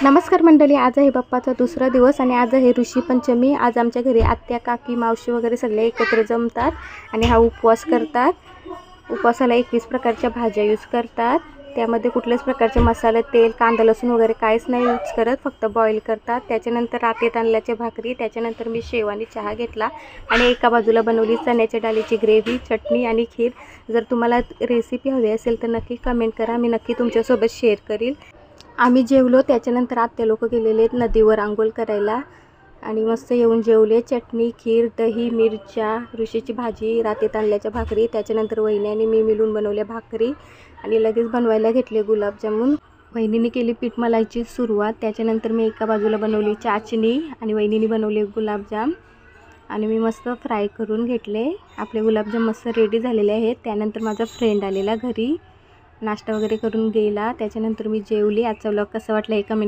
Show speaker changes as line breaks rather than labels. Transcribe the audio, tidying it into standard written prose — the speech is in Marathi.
नमस्कार मंडळी, आज आहे बाप्पाचा दुसरा दिवस आणि आज आहे ऋषी पंचमी। आज आमच्या घरी आत्या, काकी, मावशी वगैरे सगळे एकत्र जमतात आणि हा उपवास करतात। उपवासाला 21 प्रकारच्या भाज्या यूज करतात। त्यामध्ये कुठल्याच प्रकारचे मसाले, तेल, कांदा, लसूण वगैरे काहीच नाही यूज करत, फक्त बॉईल करतात। त्याच्यानंतर रात्री तांदळाच्या भाकरी, त्याच्यानंतर मी शेव आणि चहा घेतला आणि एका बाजूला बनवली चण्याच्या डाळीची ग्रेव्ही, चटणी आणि खीर। जर तुम्हाला रेसिपी हवी असेल तर नक्की कमेंट करा, मी नक्की तुमच्यासोबत शेअर करील। आम्ही जेवलो, त्याच्यानंतर आत्या लोक गेलेले नदीवर अंघोळ करायला आणि मस्त येऊन जेवले। चटणी, खीर, दही, मिरच्या, ऋषीची भाजी, रात्री तांदळाच्या भाकरी, त्याच्यानंतर वहिनी आणि मी मिळून बनवल्या भाकरी आणि लगेच बनवायला घेतले गुलाबजामुन। वहिनीने केली पीठ मलाईची सुरुवात, त्याच्यानंतर मी एका बाजूला बनवली चाचणी आणि वहिनीने बनवले गुलाबजाम आणि मी मस्त फ्राय करून घेतले। आपले गुलाबजाम मस्त रेडी झालेले आहेत। त्यानंतर माझा फ्रेंड आलेला घरी, नाश्ता वगैरे करून गेला। त्याच्यानंतर मी जेवली। आजचा व्लॉग कसा वाटला हे कमेंट